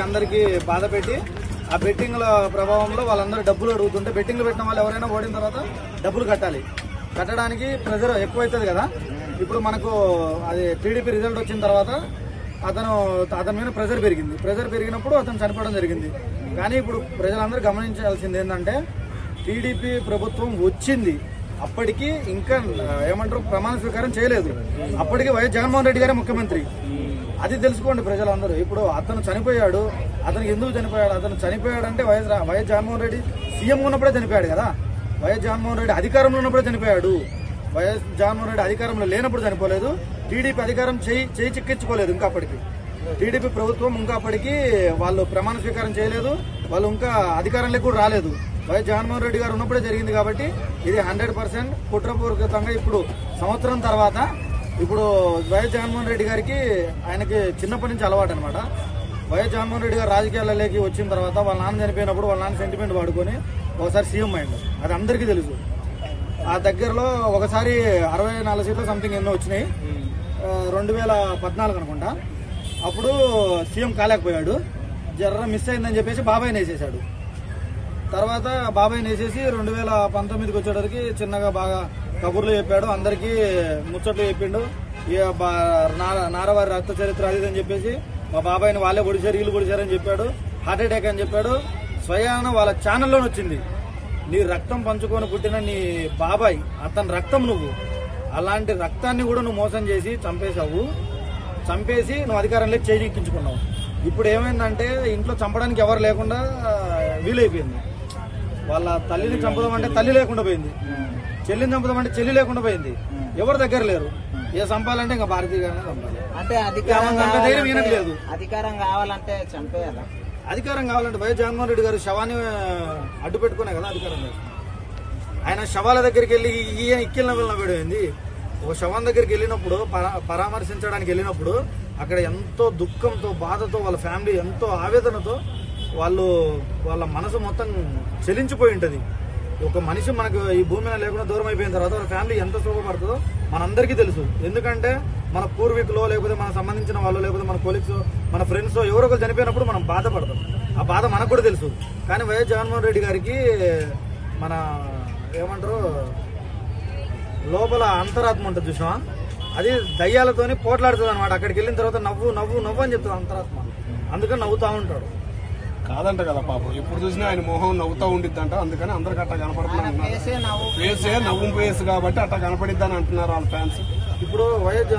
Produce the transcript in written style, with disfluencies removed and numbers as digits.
అందరికీ బాధ పెట్టి ఆ బెట్టింగ్ల ప్రభావంలో వాళ్ళందరూ డబ్బులు అడుగుతుంటే బెట్టింగ్లు పెట్టిన వాళ్ళు ఎవరైనా ఓడిన తర్వాత డబ్బులు కట్టడానికి ప్రెజర్ ఎక్కువైతుంది కదా. ఇప్పుడు మనకు అది టీడీపీ రిజల్ట్ వచ్చిన తర్వాత అతని మీద ప్రెజర్ పెరిగినప్పుడు అతను చనిపోవడం జరిగింది. కానీ ఇప్పుడు ప్రజలందరూ గమనించాల్సింది ఏంటంటే టీడీపీ ప్రభుత్వం వచ్చింది, అప్పటికి ఇంకా ఏమంటారు ప్రమాణ స్వీకారం చేయలేదు. అప్పటికి వైఎస్ జగన్మోహన్ రెడ్డి గారే ముఖ్యమంత్రి. అది తెలుసుకోండి ప్రజలందరూ. ఇప్పుడు అతను చనిపోయాడు, అతనికి ఎందుకు చనిపోయాడు? అతను చనిపోయాడంటే వైఎస్ జగన్మోహన్ రెడ్డి సీఎం ఉన్నప్పుడే చనిపోయాడు కదా. వైఎస్ జగన్మోహన్ రెడ్డి అధికారంలో ఉన్నప్పుడే చనిపోయాడు. వైఎస్ జగన్మోహన్ రెడ్డి అధికారంలో లేనప్పుడు చనిపోలేదు. టీడీపీ అధికారం చేయి చిక్కించుకోలేదు. ఇంకా అప్పటికి టీడీపీ ప్రభుత్వం ఇంకా అప్పటికి వాళ్ళు ప్రమాణ స్వీకారం చేయలేదు, వాళ్ళు ఇంకా అధికారంలోకి కూడా రాలేదు. వైఎస్ జగన్మోహన్ రెడ్డి గారు ఉన్నప్పుడే జరిగింది. కాబట్టి ఇది 100% కుట్రపూర్వకంగా ఇప్పుడు సంవత్సరం తర్వాత ఇప్పుడు వైఎస్ జగన్మోహన్ రెడ్డి గారికి ఆయనకి చిన్నప్పటి నుంచి అలవాటు అనమాట. వైఎస్ జగన్మోహన్ రెడ్డి గారు రాజకీయాలలోకి వచ్చిన తర్వాత వాళ్ళ నాన్న చనిపోయినప్పుడు వాళ్ళ నాన్న సెంటిమెంట్ వాడుకొని ఒకసారి సీఎం అయ్యిండు. అది అందరికీ తెలుసు. ఆ దగ్గరలో ఒకసారి 64 సీట్లు సంథింగ్ ఎన్నో వచ్చినాయి, 2014 అనుకుంటా. అప్పుడు సీఎం కాలేకపోయాడు, జర్ర మిస్ అయిందని చెప్పేసి బాబాయ్ని వేసేసాడు. తర్వాత బాబాయ్ని వేసేసి 2019కి వచ్చేటరికి చిన్నగా బాగా కబుర్లు చెప్పాడు, అందరికీ ముచ్చట్లు చెప్పిండు. నారవారి రక్త చరిత్ర అది అని చెప్పేసి మా బాబాయ్ని వాళ్ళే పొడిచారు, వీళ్ళు పొడిచారని చెప్పాడు. హార్ట్ అటాక్ అని చెప్పాడు. స్వయాన వాళ్ళ ఛానల్లోనే వచ్చింది, నీ రక్తం పంచుకొని పుట్టిన నీ బాబాయ్, అతని రక్తం నువ్వు, అలాంటి రక్తాన్ని కూడా నువ్వు మోసం చేసి చంపేసి నువ్వు అధికారంలోకి చేజిక్కించుకున్నావు. ఇప్పుడు ఏమైందంటే ఇంట్లో చంపడానికి ఎవరు లేకుండా వీలైపోయింది. వాళ్ళ తల్లిని చంపుదామంటే తల్లి లేకుండా పోయింది, చెల్లిని చంపుదామంటే చెల్లి లేకుండా పోయింది, ఎవరి దగ్గర లేరు. ఏ చంపాలంటే ఇంకా భారతీయ గారిని చంపాలి. అంటే ధైర్యం ఈయనకు లేదు. అధికారం కావాలంటే చంపేయాలా? అధికారం కావాలంటే వైఎస్ జగన్మోహన్ రెడ్డి గారు శవాన్ని అడ్డు పెట్టుకునే కదా అధికారం చేస్తారు. ఆయన శవాల దగ్గరికి వెళ్ళి ఈయన ఇక్కిలిన వెళ్ళినపోయింది. ఒక శవం దగ్గరికి వెళ్ళినప్పుడు పరామర్శించడానికి వెళ్ళినప్పుడు అక్కడ ఎంతో దుఃఖంతో బాధతో వాళ్ళ ఫ్యామిలీ ఎంతో ఆవేదనతో వాళ్ళ మనసు మొత్తం చెలించిపోయి ఉంటుంది. ఒక మనిషి మనకు ఈ భూమి మీద లేకుండా దూరం అయిపోయిన తర్వాత వాళ్ళ ఫ్యామిలీ ఎంత శోభపడుతుందో మనందరికీ తెలుసు. ఎందుకంటే మన పూర్వీకులో లేకపోతే మనకు సంబంధించిన వాళ్ళు లేకపోతే మన కొలీగ్స్ మన ఫ్రెండ్స్ ఎవరో ఒకరు చనిపోయినప్పుడు మనం బాధపడతాం. ఆ బాధ మనకు కూడా తెలుసు. కానీ వైఎస్ జగన్మోహన్ రెడ్డి గారికి మన ఏమంటారు లోపల అంతరాత్మ ఉంటుంది చూసినా, అది దయ్యాలతోని పోట్లాడుతుంది అనమాట. అక్కడికి వెళ్ళిన తర్వాత నవ్వు నవ్వు నవ్వు అని చెప్తుంది అంతరాత్మ, అందుకని నవ్వుతా ఉంటాడు. కాదంట కదా పాపం, ఎప్పుడు చూసినా ఆయన మొహం నవ్వుతా ఉండిద్దంట, అందుకని అందరికి అట్లా కనపడుతున్నారు. ఫేసే నవ్వు ఫేస్ కాబట్టి అట్లా కనపడిద్దని అంటున్నారు వాళ్ళ ఫ్యాన్స్. ఇప్పుడు వైఎస్